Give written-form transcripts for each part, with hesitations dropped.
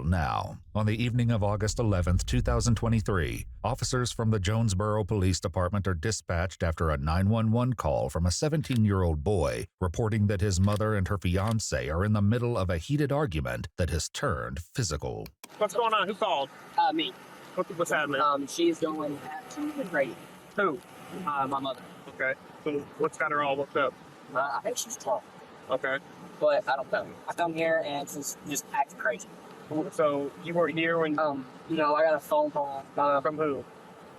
Now, on the evening of August 11th, 2023, officers from the Jonesboro Police Department are dispatched after a 911 call from a 17-year-old boy reporting that his mother and her fiancé are in the middle of a heated argument that has turned physical. What's going on? Who called? Me. What's happening? She's going absolutely crazy. Who? My mother. Okay. So what's got her all worked up? I think she's tall, Okay. but I don't know. I come here and she's just acting crazy. So you were here when? I got a phone call From who?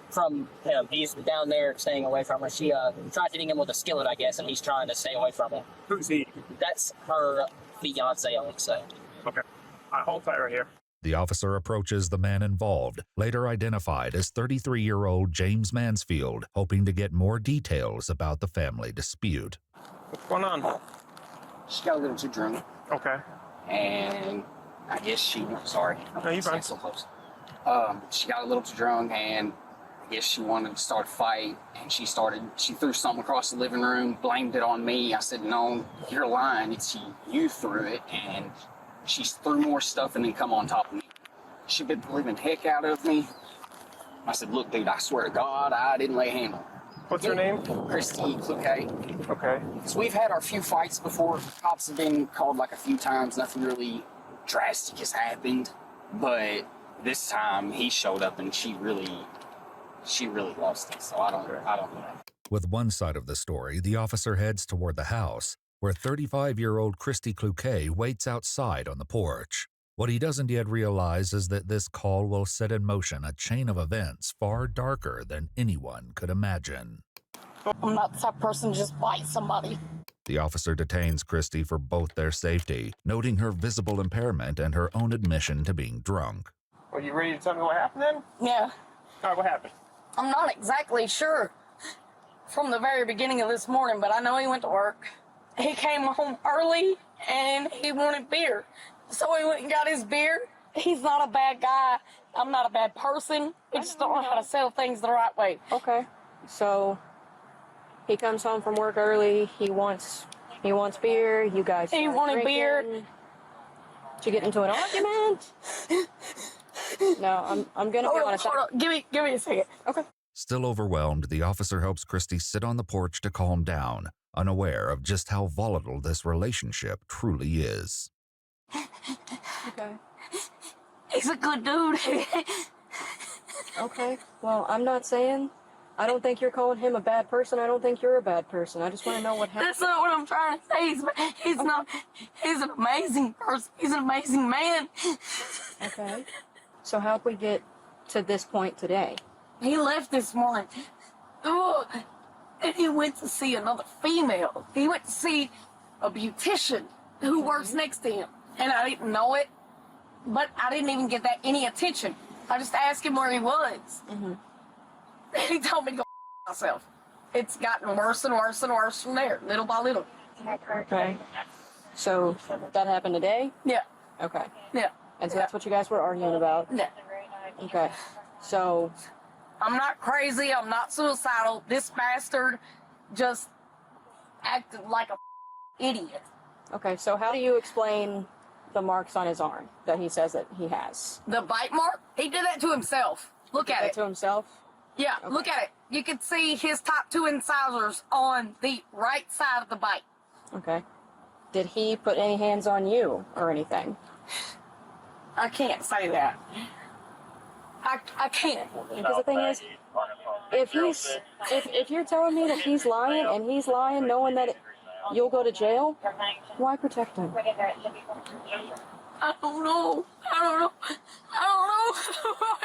from him. He's down there staying away from her. She tried hitting him with a skillet, I guess, and he's trying to stay away from her. Who's he? That's her fiance, I would say. Okay. Hold tight right here. The officer approaches the man involved, later identified as 33-year-old James Mansfield, hoping to get more details about the family dispute. What's going on? She got a little too drunk, Okay. and I guess sorry. No, you're fine. So close. She got a little too drunk, and I guess she wanted to start a fight, and she threw something across the living room, blamed it on me. I said, no, you're lying. You threw it, and she threw more stuff and then come on top of me. She bit the living heck out of me. I said, look, dude, I swear to God, I didn't lay a hand on her. What's her name? Christy Kluke. Okay. So we've had our few fights before. Cops have been called like a few times. Nothing really drastic has happened. But this time he showed up and she really lost it. So I don't know. With one side of the story, the officer heads toward the house, where 35-year-old Christy Kluke waits outside on the porch. What he doesn't yet realize is that this call will set in motion a chain of events far darker than anyone could imagine. I'm not the type of person to just bite somebody. The officer detains Christy for both their safety, noting her visible impairment and her own admission to being drunk. Are you ready to tell me what happened then? Yeah, All right, what happened? I'm not exactly sure from the very beginning of this morning, but I know he went to work. He came home early and he wanted beer. So he went and got his beer. He's not a bad guy. I'm not a bad person. We just don't know how to sell things the right way. Okay. So he comes home from work early. He wants beer. You guys He start wanted drinking. beer. Did you get into an argument? No, I'm gonna be honest. Hold on. Give me a second. Okay. Still overwhelmed, the officer helps Christy sit on the porch to calm down, unaware of just how volatile this relationship truly is. Okay. He's a good dude. Okay. Well, I'm not saying. I don't think you're calling him a bad person. I don't think you're a bad person. I just want to know what happened. That's not what I'm trying to say. He's not. He's an amazing person. He's an amazing man. Okay. So how'd we get to this point today? He left this morning. Oh, and he went to see another female. He went to see a beautician who works next to him. And I didn't know it, but I didn't even get any attention. I just asked him where he was. Mm-hmm. And he told me to go myself. It's gotten worse and worse and worse from there, little by little. Okay. So that happened today? Yeah, Okay. yeah, And so that's what you guys were arguing about? yeah. Okay. So, I'm not crazy. I'm not suicidal. This bastard just acted like a idiot. okay, so how do you explain the marks on his arm that he says that he has? The bite mark, he did that to himself. Look at That it. to himself? Yeah, look at it. You can see his top two incisors on the right side of the bite. Okay. Did he put any hands on you or anything? I can't say that. I can't. Because the thing is, if you're telling me that he's lying and he's lying knowing that you'll go to jail, why protect him? I don't know.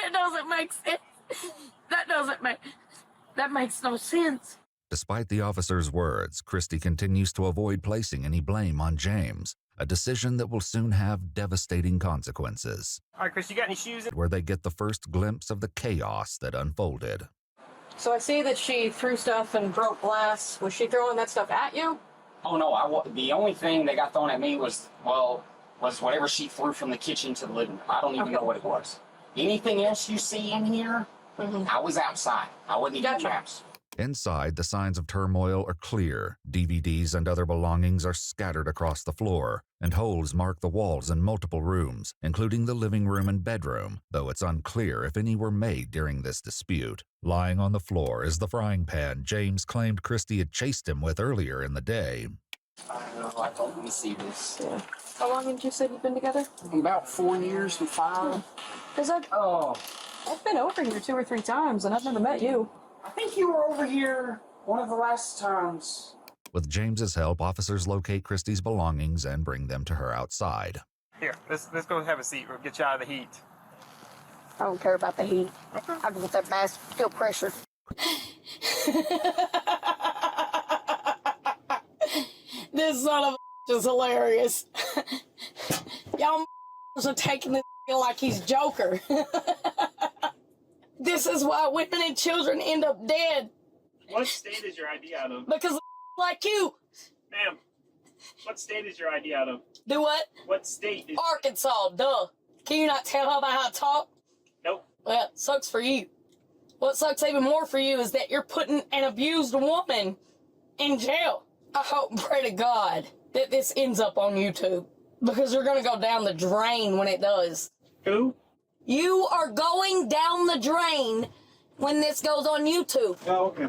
It doesn't make sense. That makes no sense. Despite the officer's words, Christy continues to avoid placing any blame on James, a decision that will soon have devastating consequences. All right, Chris, you got any shoes? Where they get the first glimpse of the chaos that unfolded. So I see that she threw stuff and broke glass. Was she throwing that stuff at you? Oh no, the only thing that got thrown at me was whatever she threw from the kitchen to the living room. I don't even know what it was. Anything else you see in here, I was outside. I wasn't even in the house. Inside, the signs of turmoil are clear. DVDs and other belongings are scattered across the floor, and holes mark the walls in multiple rooms, including the living room and bedroom, though it's unclear if any were made during this dispute. Lying on the floor is the frying pan James claimed Christy had chased him with earlier in the day. I know, I don't want to see this. Yeah. How long did you say you've been together? About 4 years and 5. Because I've been over here 2 or 3 times and I've never met you. I think you were over here one of the last times. With James's help, officers locate Christy's belongings and bring them to her outside. Here, let's go have a seat. We'll get you out of the heat. I don't care about the heat. I want that mask feel pressure. This son of a is hilarious. Y'all are taking this like he's Joker. This is why women and children end up dead. What state is your ID out of? Because like you. Ma'am, what state is your ID out of? Do what? What state is... Arkansas, duh. Can you not tell by how I talk? Nope. Well, it sucks for you. What sucks even more for you is that you're putting an abused woman in jail. I hope and pray to God that this ends up on YouTube, because you're going to go down the drain when it does. Who? You are going down the drain when this goes on YouTube. Oh, okay.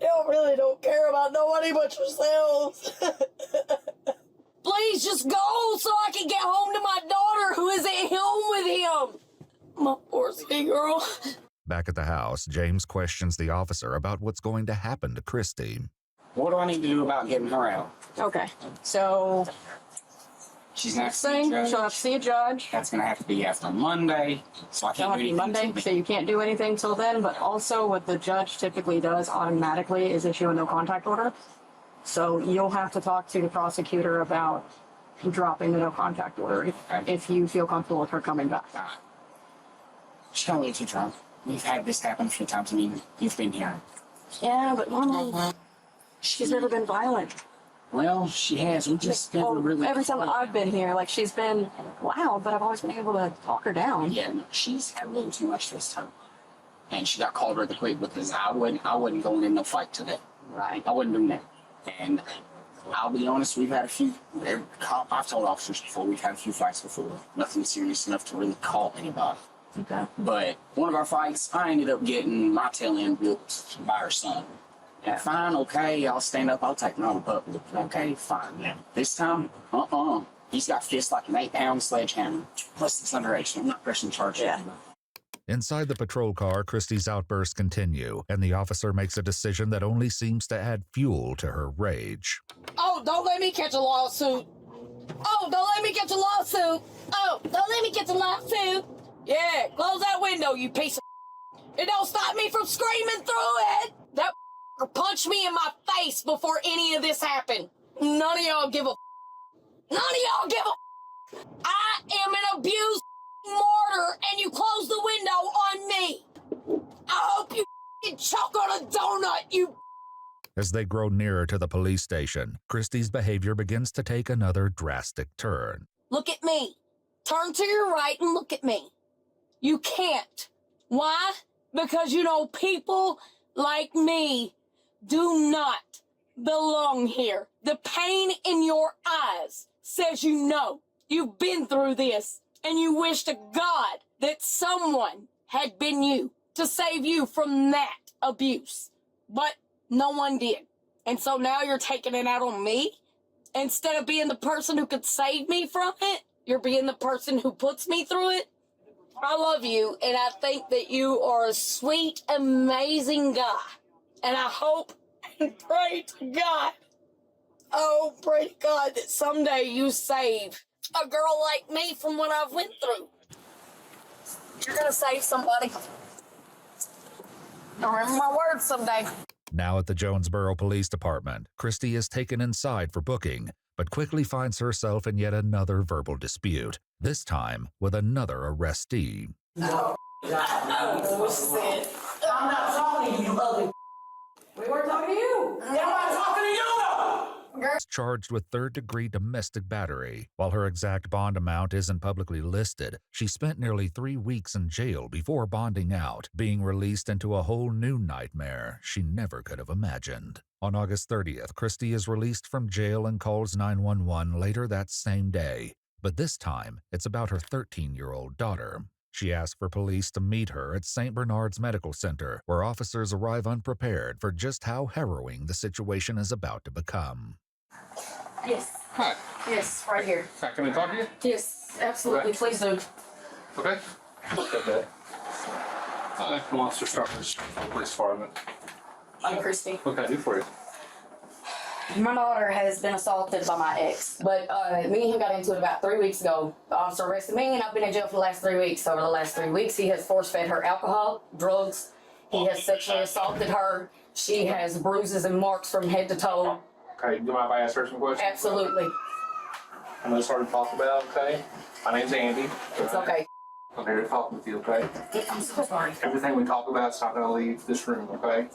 Y'all really don't care about nobody but yourselves. Please just go so I can get home to my daughter who is at home with him. My poor sweet girl. Back at the house, James questions the officer about what's going to happen to Christy. What do I need to do about getting her out? Okay. So, She's not saying she'll have to see a judge. That's going to have to be after Monday, so I It'll can't have do to be anything Monday, till so you can't do anything till then. But also, what the judge typically does automatically is issue a no contact order. So you'll have to talk to the prosecutor about dropping the no contact order if you feel comfortable with her coming back. She's got a little too drunk. We've had this happen a few times. I mean, you've been here. Yeah, but normally she's never been violent. Well, she has. We just never Well, really... every time I've been here, like, she's been loud, but I've always been able to talk her down. Yeah, no, she's had a little too much this time. And she got called rather quick because I wasn't going in no fight today. Right. I wasn't doing that. And I'll be honest, we've had a few... I've told officers before, we've had a few fights before. Nothing serious enough to really call anybody. Okay. But one of our fights, I ended up getting my tail end whooped by her son. And fine, okay, I'll stand up, I'll take him out of public. Okay, fine. Yeah. This time, he's got fists like an 8-pound sledgehammer. Plus, it's underage. I'm not pressing charges. Yeah. Inside the patrol car, Christy's outbursts continue, and the officer makes a decision that only seems to add fuel to her rage. Oh, don't let me catch a lawsuit. Oh, don't let me catch a lawsuit. Oh, don't let me catch a lawsuit. Yeah, close that window, you piece of... It don't stop me from screaming through it. That punched me in my face before any of this happened. None of y'all give a... None of y'all give a... I am an abused martyr, and you close the window on me. I hope you choke on a donut, you... As they grow nearer to the police station, Christy's behavior begins to take another drastic turn. Look at me. Turn to your right and look at me. You can't. Why? Because, people like me do not belong here. The pain in your eyes says you know. You've been through this, and you wish to God that someone had been you to save you from that abuse. But no one did. And so now you're taking it out on me? Instead of being the person who could save me from it, you're being the person who puts me through it? I love you, and I think that you are a sweet, amazing guy. And I hope and pray to God, pray to God that someday you save a girl like me from what I've went through. You're gonna save somebody. Remember my words someday. Now at the Jonesboro Police Department, Christy is taken inside for booking, but quickly finds herself in yet another verbal dispute, this time with another arrestee. Oh, shit. I'm not talking to you, ugly. We weren't talking to you. I'm not talking to you. is charged with third-degree domestic battery. While her exact bond amount isn't publicly listed, she spent nearly 3 weeks in jail before bonding out, being released into a whole new nightmare she never could have imagined. On August 30th, Christy is released from jail and calls 911 later that same day. But this time, it's about her 13-year-old daughter. She asks for police to meet her at St. Bernard's Medical Center, where officers arrive unprepared for just how harrowing the situation is about to become. Yes. Hi. Yes, right here. Hi, can I talk to you? Yes, absolutely. Okay. Please do. Okay. Okay. Hi, I'm Officer Starkers, Police Department. I'm Christy. What can I do for you? My daughter has been assaulted by my ex, but me and him got into it about 3 weeks ago. The officer arrested me, and I've been in jail for the last 3 weeks. Over the last 3 weeks, he has force-fed her alcohol, drugs. He has sexually assaulted her. She has bruises and marks from head to toe. Okay, do you mind if I ask her some questions? Absolutely. I know it's hard to talk about, okay? My name's Andy. It's okay. I'm here to talk with you, okay? I'm so sorry. Everything we talk about is not going to leave this room, okay?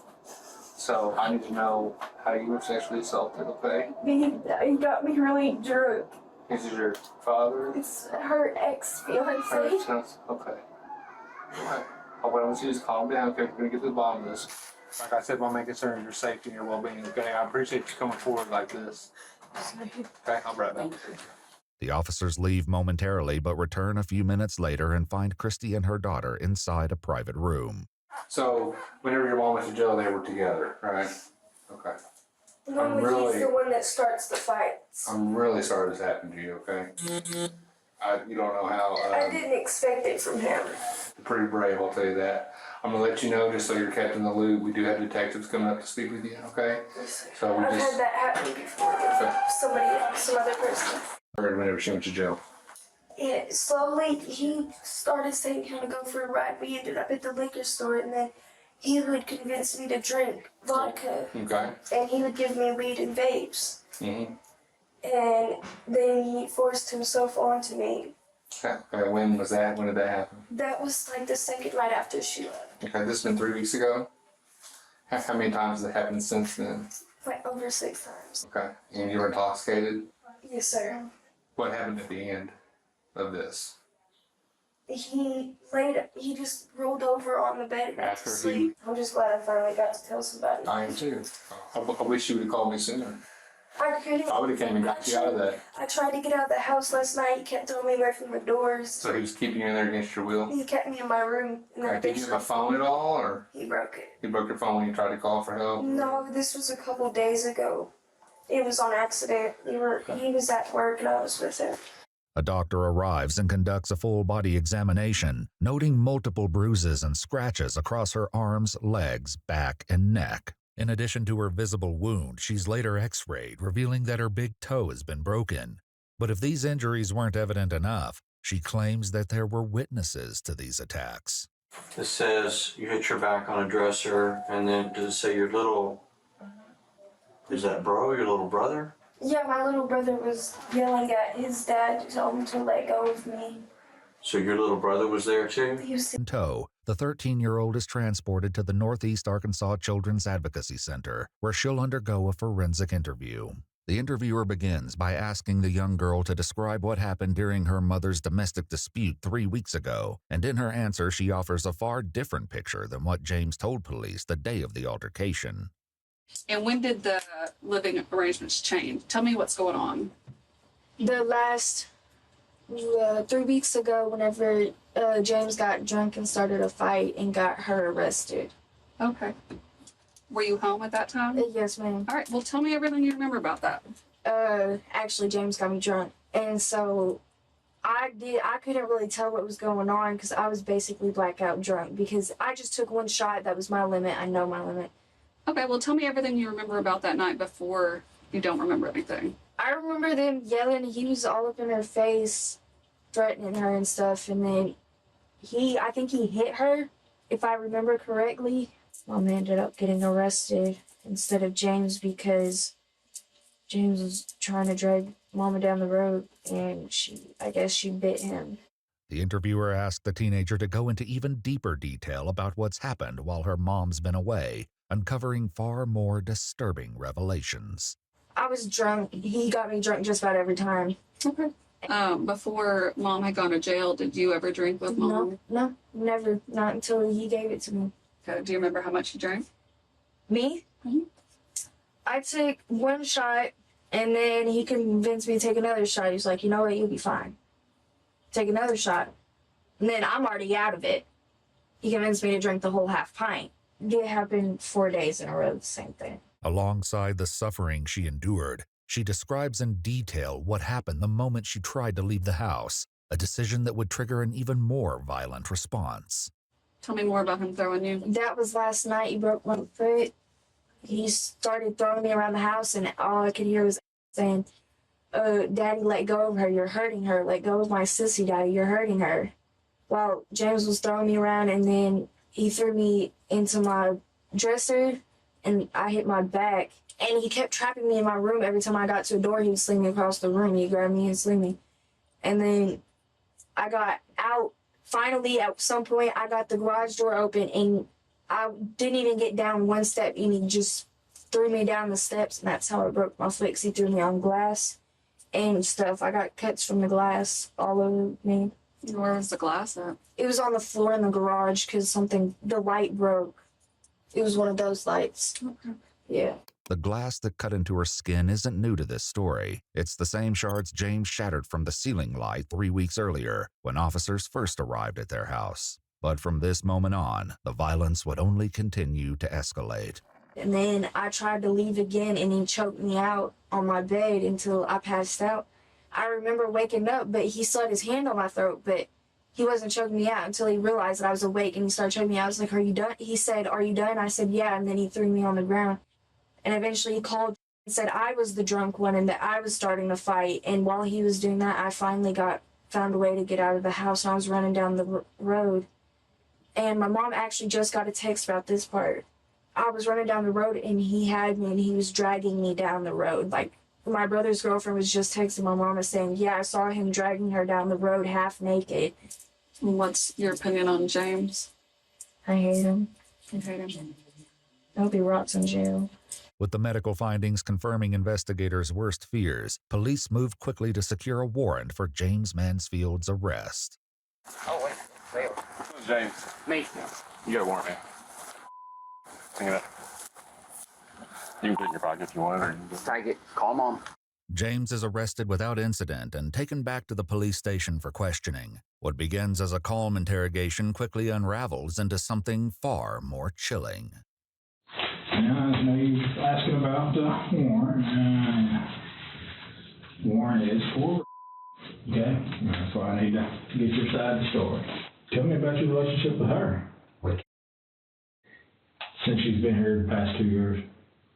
So I need to know how you were sexually assaulted, okay? He got me really drunk. This is your father? It's her ex-fiance. Okay. Alright. I want you to just calm down, okay? We're going to get to the bottom of this. Like I said, my main concern is your safety and your well-being, okay? I appreciate you coming forward like this. Okay, I'll be right back. The officers leave momentarily but return a few minutes later and find Christy and her daughter inside a private room. So, whenever your mom went to jail, they were together, right? Okay. Normally he's the one that starts the fights. I'm really sorry this happened to you, okay? You don't know how. I didn't expect it from him. You're pretty brave, I'll tell you that. I'm gonna let you know just so you're kept in the loop. We do have detectives coming up to speak with you, okay? So we I've just had that happen before with some other person. heard whenever she went to jail. Yeah, slowly he started saying he would go for a ride. We ended up at the liquor store, and then he would convince me to drink vodka, Okay. and he would give me weed and vapes. Mm-hmm. And then he forced himself onto me. Okay. When was that? When did that happen? That was like the second night after she left. Okay, this has been 3 weeks ago. How many times has it happened since then? Like over 6 times. Okay. And you were intoxicated? Yes, sir. What happened at the end of this? He just rolled over on the bed and went to After he- sleep. I'm just glad I finally got to tell somebody. I am too. I wish you would have called me sooner. I couldn't. I would have came and got you out of that. I tried to get out of the house last night. He kept throwing me away from the doors. So he was keeping you in there against your will? He kept me in my room. And Okay, did you have a phone at all, or He broke it. you broke your phone when you tried to call for help? No, this was a couple days ago. It was on accident. He was at work and I was with him. A doctor arrives and conducts a full-body examination, noting multiple bruises and scratches across her arms, legs, back, and neck. In addition to her visible wound, she's later x-rayed, revealing that her big toe has been broken. But if these injuries weren't evident enough, she claims that there were witnesses to these attacks. It says you hit your back on a dresser, and then does it say your little, is that bro, your little brother? Yeah, my little brother was yelling at his dad to tell him to let go of me. So your little brother was there too? He was In tow, the 13-year-old is transported to the Northeast Arkansas Children's Advocacy Center, where she'll undergo a forensic interview. The interviewer begins by asking the young girl to describe what happened during her mother's domestic dispute 3 weeks ago, and in her answer she offers a far different picture than what James told police the day of the altercation. And when did the living arrangements change? Tell me what's going on. the last 3 weeks ago, whenever James got drunk and started a fight and got her arrested. Okay. Were you home at that time? Yes, ma'am. All right. Well, tell me everything you remember about that. Actually, James got me drunk, and so I couldn't really tell what was going on because I was basically blackout drunk because I just took one shot. That was my limit. I know my limit. Okay. Well, tell me everything you remember about that night before you don't remember anything. I remember them yelling. He was all up in her face, threatening her and stuff, and then I think he hit her, if I remember correctly. Mom ended up getting arrested instead of James because James was trying to drag Mama down the road, and I guess she bit him. The interviewer asked the teenager to go into even deeper detail about what's happened while her mom's been away, uncovering far more disturbing revelations. I was drunk. He got me drunk just about every time. Okay. Before mom had gone to jail, did you ever drink with mom? No, never. Not until he gave it to me. Okay. Do you remember how much you drank? Me? Mhm. I took one shot, and then he convinced me to take another shot. He's like, you know what, you'll be fine. Take another shot. And then I'm already out of it. He convinced me to drink the whole half pint. It happened 4 days in a row, the same thing. Alongside the suffering she endured, she describes in detail what happened the moment she tried to leave the house, a decision that would trigger an even more violent response. Tell me more about him throwing you. That was last night. He broke my foot. He started throwing me around the house, and all I could hear was saying, Daddy, let go of her. You're hurting her. Let go of my sissy, Daddy. You're hurting her. While James was throwing me around, and then he threw me into my dresser, and I hit my back. And he kept trapping me in my room. Every time I got to a door, he would sling me across the room. He'd grab me and sling me. And then I got out. Finally, at some point, I got the garage door open, and I didn't even get down one step, and he just threw me down the steps, and that's how I broke my foot, 'cause he threw me on glass and stuff. I got cuts from the glass all over me. Where was the glass at? It was on the floor in the garage because the light broke. It was one of those lights. Okay. Yeah. The glass that cut into her skin isn't new to this story. It's the same shards James shattered from the ceiling light 3 weeks earlier when officers first arrived at their house. But from this moment on, the violence would only continue to escalate. And then I tried to leave again, and he choked me out on my bed until I passed out. I remember waking up, but he still had his hand on my throat, but he wasn't choking me out until he realized that I was awake, and he started choking me out. I was like, are you done? He said, are you done? I said, yeah, and then he threw me on the ground. And eventually he called and said I was the drunk one and that I was starting the fight. And while he was doing that, I finally found a way to get out of the house, and I was running down the road. And my mom actually just got a text about this part. I was running down the road, and he had me, and he was dragging me down the road. Like, my brother's girlfriend was just texting my mom and saying, yeah, I saw him dragging her down the road half naked. What's your opinion on James? I hate him. You hate him? I hope he rots in jail. With the medical findings confirming investigators' worst fears, police moved quickly to secure a warrant for James Mansfield's arrest. Oh, wait. Who's James? Me. You got a warrant, man. Hang it up. You can put it in your pocket if you want, or you can Just take it. Call Mom. James is arrested without incident and taken back to the police station for questioning. What begins as a calm interrogation quickly unravels into something far more chilling. Now, I know you're asking about the warrant. Warrant is for, okay? That's why I need to get your side of the story. Tell me about your relationship with her. With Since she's been here the past 2 years.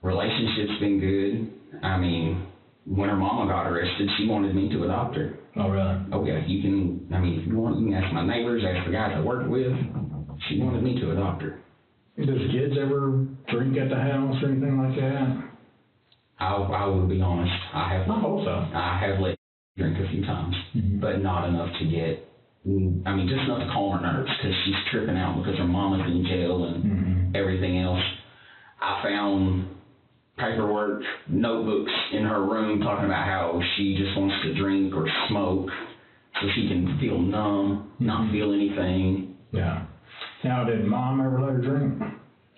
relationship's been good. I mean, when her mama got arrested, she wanted me to adopt her. Oh, really? Oh yeah, if you want, you can ask my neighbors, ask the guys I work with. She wanted me to adopt her. Does kids ever drink at the house or anything like that? I will be honest. I hope so. I have let her drink a few times, Mhm. but not enough to get. I mean, just enough to calm her nerves because she's tripping out because her mama's in jail and Mhm. everything else. I found paperwork, notebooks in her room talking about how she just wants to drink or smoke so she can feel numb, not feel anything. Yeah. Now, did Mom ever let her drink?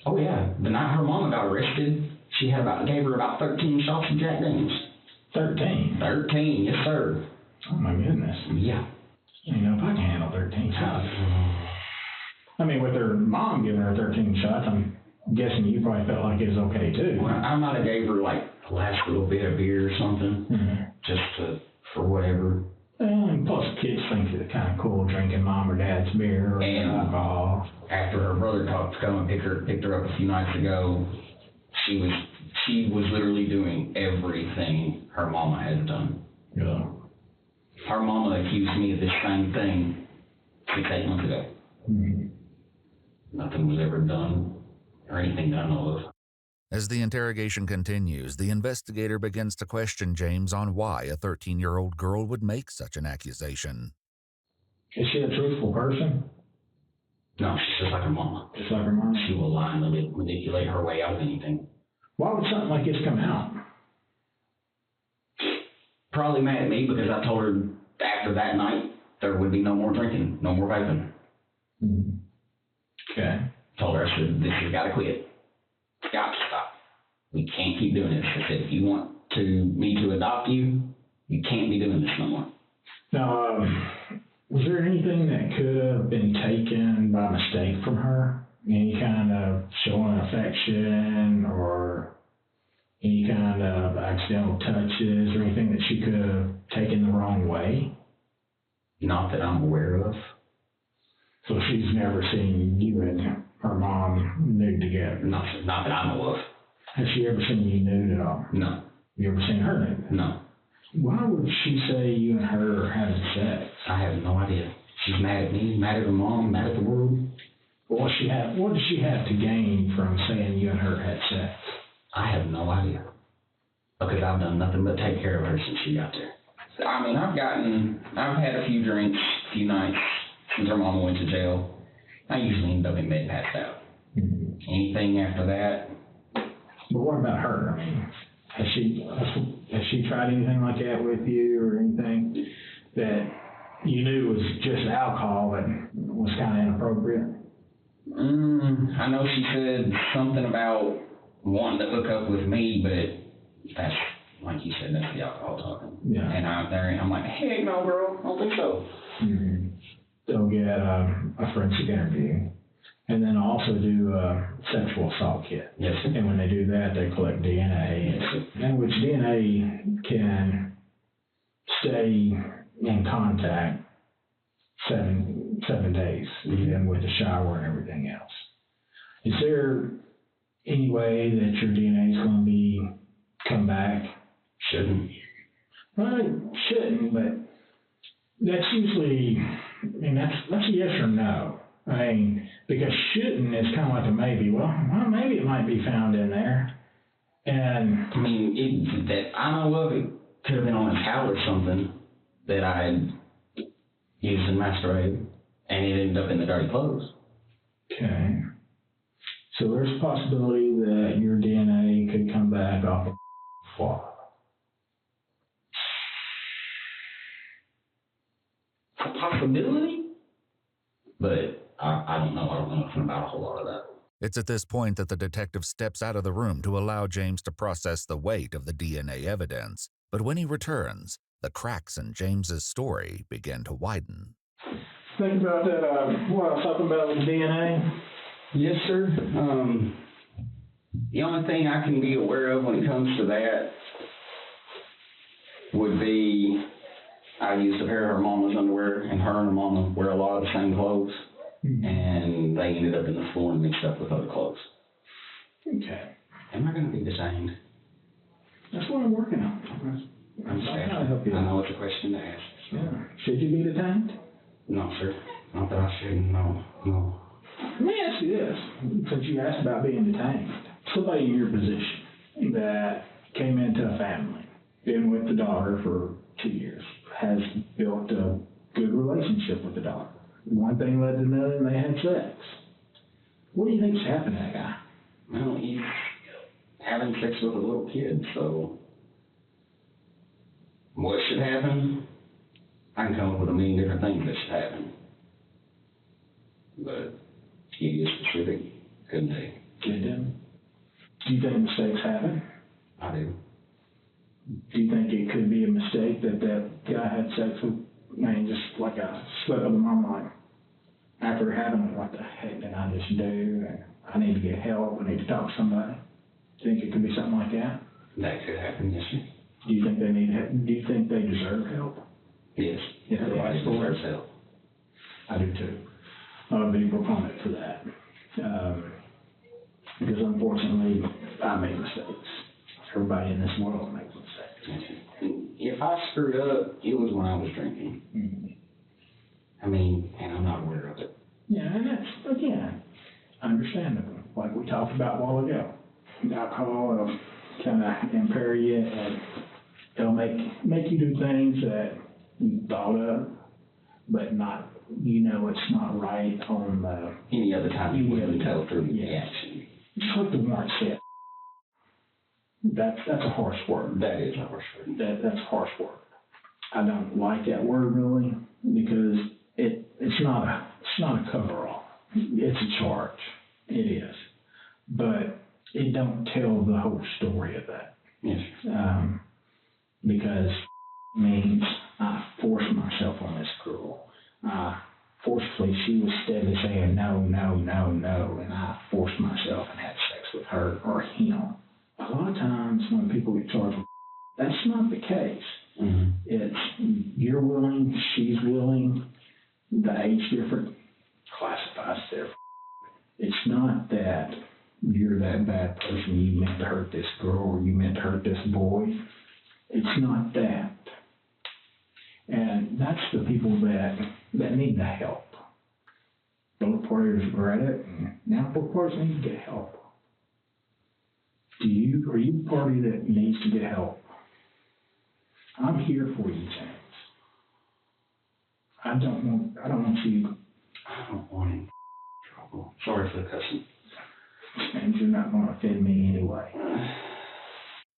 Oh yeah, the night her mama got arrested, she gave her about 13 shots of Jack Daniels. 13? 13, yes sir. Oh, my goodness. Yeah. I don't know if I can handle 13 shots. I mean, with her mom giving her 13 shots, I'm guessing you probably felt like it was okay, too. Well, I might have gave her like the last little bit of beer or something, Mhm. just for whatever. And plus, kids think it's kind of cool drinking mom or dad's beer or And- alcohol. After her brother talked to come and picked her up a few nights ago, she was literally doing everything her mama had done. Yeah. Her mama accused me of this same thing 6-8 months ago. Mhm. Nothing was ever done or anything that I know of. As the interrogation continues, the investigator begins to question James on why a 13-year-old girl would make such an accusation. Is she a truthful person? No, she's just like her mama. Just like her mom? She will lie and manipulate her way out of anything. Why would something like this come out? probably mad at me because I told her after that night there would be no more drinking, no more vaping. Okay. Told her, I said, this has got to quit. It's got to stop. We can't keep doing this. I said, if you want me to adopt you, you can't be doing this no more. Now, was there anything that could have been taken by mistake from her? Any kind of showing affection or any kind of accidental touches or anything that she could have taken the wrong way? Not that I'm aware of. So she's never seen you and her mom nude together? Not that I know of. Has she ever seen you nude at all? No. You ever seen her nude? No. Why would she say you and her are having sex? I have no idea. She's mad at me, mad at her mom, mad at the world. What does she have to gain from saying you and her had sex? I have no idea. Because I've done nothing but take care of her since she got there. I mean, I've had a few drinks, a few nights since her mama went to jail. I usually end up in bed passed out. Anything after that. But what about her? I mean, has she tried anything like that with you or anything that you knew was just alcohol but was kind of inappropriate? I know she said something about wanting to hook up with me, but that's, like you said, that's the alcohol talking. Yeah. And I'm like, heck no, girl, I don't think so. They'll get a forensic interview. And then also do a sexual assault kit. Yes. And when they do that, they collect DNA, and which DNA can stay in contact 7 days, even with the shower and everything else. Is there any way that your DNA is going to come back? Shouldn't. Well, it shouldn't, but that's usually, I mean, that's a yes or no. I mean, because shouldn't is kind of like a maybe. Well, maybe it might be found in there. And I mean, that I know of, it could have been on a towel or something that I had used in masturbating, and it ended up in the dirty clothes. Okay. So there's a possibility that your DNA could come back off of what? A possibility? But I don't know. I don't know nothing about a whole lot of that. It's at this point that the detective steps out of the room to allow James to process the weight of the DNA evidence. But when he returns, the cracks in James's story begin to widen. Think about that, what I was talking about with DNA? Yes, sir. The only thing I can be aware of when it comes to that would be I used a pair of her mama's underwear, and her and her mama wear a lot of the same clothes, and they ended up in the floor and mixed up with other clothes. Okay. Am I going to be detained? That's what I'm working on. I'm just asking. I'll help you. I know it's a question to ask. Yeah. Should you be detained? No, sir. Not that I shouldn't. No. Let me ask you this, since you asked about being detained. Somebody in your position that came into a family, been with the daughter for 2 years, has built a good relationship with the daughter. One thing led to another, and they had sex. What do you think's happened to that guy? Well, he's having sex with a little kid, so what should happen? I can come up with a million different things that should happen. But he is specific, couldn't he? Do you think mistakes happen? I do. Do you think it could be a mistake that guy had sex with, just like a slip of the mama, like, after having it, what the heck did I just do? I need to get help, I need to talk to somebody. Do you think it could be something like that? That could happen, yes, sir. Do you think they deserve help? Yes. Yeah, Everybody deserves help. I do too. I'm a big proponent for that. Because unfortunately, I make mistakes. Everybody in this world makes mistakes. If I screwed up, it was when I was drinking. I mean, and I'm not aware of it. Yeah, and that's, again, understandable. Like we talked about a while ago. Alcohol will kind of impair you, and it'll make you do things that you thought of, but not, it's not right on the... Any other time you wouldn't tell through the action. Just like the warrant said. That's a harsh word. That is a harsh word. That's harsh word. I don't like that word really because it's not a coverall. It's a charge. It is, but it don't tell the whole story of that. Yes. Because means I forced myself on this girl. Forcefully, she was steadily saying no, no, no, no, and I forced myself and had sex with her or him. A lot of times when people get charged with that's not the case. Mm-hmm. It's you're willing, she's willing, the age difference classifies there. It's not that you're that bad person, you meant to hurt this girl or you meant to hurt this boy. It's not that. And that's the people that need the help. Both parties regret it, and now both parties need to get help. Are you the party that needs to get help? I'm here for you, James. I don't want you. I don't want any trouble. Sorry for the cussing. James, you're not going to offend me anyway.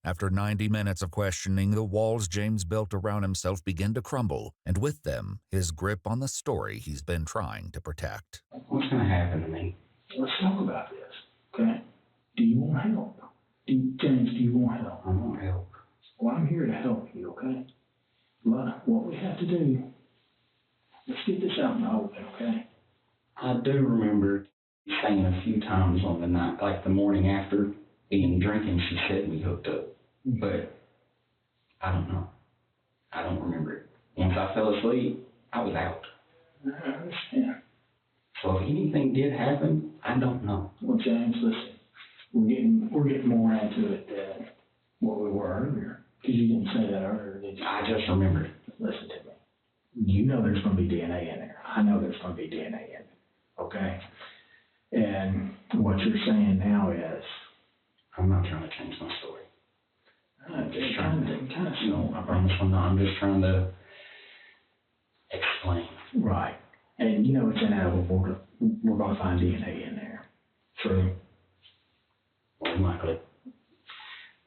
After 90 minutes of questioning, the walls James built around himself begin to crumble, and with them, his grip on the story he's been trying to protect. What's going to happen to me? Let's talk about this, okay? Do you want help? James, do you want help? I want help. Well, I'm here to help you, okay? But what we have to do, let's get this out in the open, okay? I do remember saying a few times on the night, like the morning after being drinking, she said we hooked up. But I don't know. I don't remember it. Once I fell asleep, I was out. I understand. So if anything did happen, I don't know. Well, James, listen, we're getting more into it than what we were earlier. Because you didn't say that earlier, did you? I just remembered. Listen to me. You know there's going to be DNA in there. I know there's going to be DNA in it. Okay? And what you're saying now is... I'm not trying to change my story. I'm just trying to kind of No, I promise I'm not. I'm just trying to explain. Right. And you know it's inevitable. We're going to find DNA in there. True. More than likely.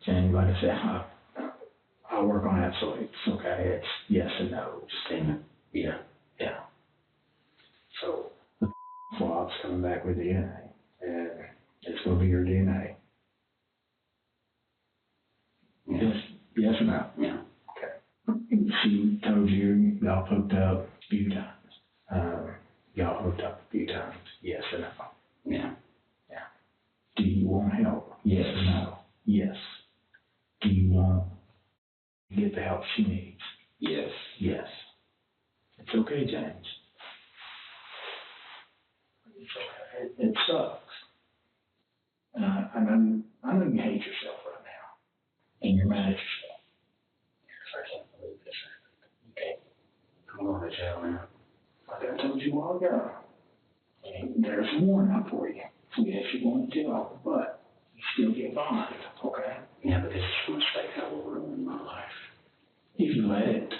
And like I said, I work on absolutes, okay? It's yes and no. Statement. Yeah. Yeah. So the swab's coming back with DNA, and it's going to be your DNA. Yeah. Yes or no? Yeah. Okay. She told you y'all hooked up a few times. Y'all hooked up a few times. Yes or no? Yeah. Yeah. Do you want help? Yes or no? Yes. Do you want to get the help she needs? Yes. Yes. It's okay, James. It's okay. It sucks. I know you hate yourself right now. And you're mad at yourself. I can't believe this happened. Okay. I'm going to jail now. Like I told you a while ago. And there's a warrant out for you. Yes, you're going to jail, but you still get bond, okay? Yeah, but this is a mistake that will ruin my life. If you let it.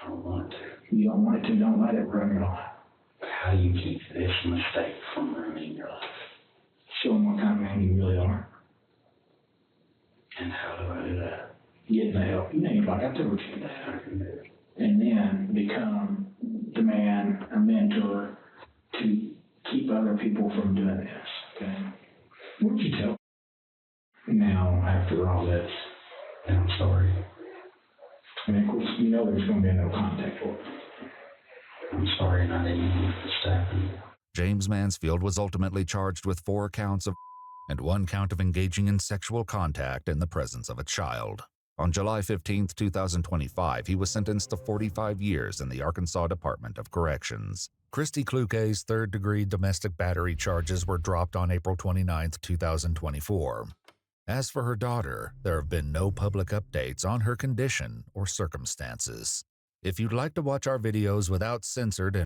I don't want it to. You don't want it to, don't let it ruin your life. How do you keep this mistake from ruining your life? Show them what kind of man you really are. And how do I do that? Get the help you need, like I told you. I can do it. And then become the man, a mentor, to keep other people from doing this, okay? What'd you tell now after all this? And I'm sorry. And of course, you know there's going to be no contact order. I'm sorry, and I didn't mean this to happen. James Mansfield was ultimately charged with 4 counts of and 1 count of engaging in sexual contact in the presence of a child. On July 15, 2025, he was sentenced to 45 years in the Arkansas Department of Corrections. Christy Kluke's third-degree domestic battery charges were dropped on April 29, 2024. As for her daughter, there have been no public updates on her condition or circumstances. If you'd like to watch our videos without censored and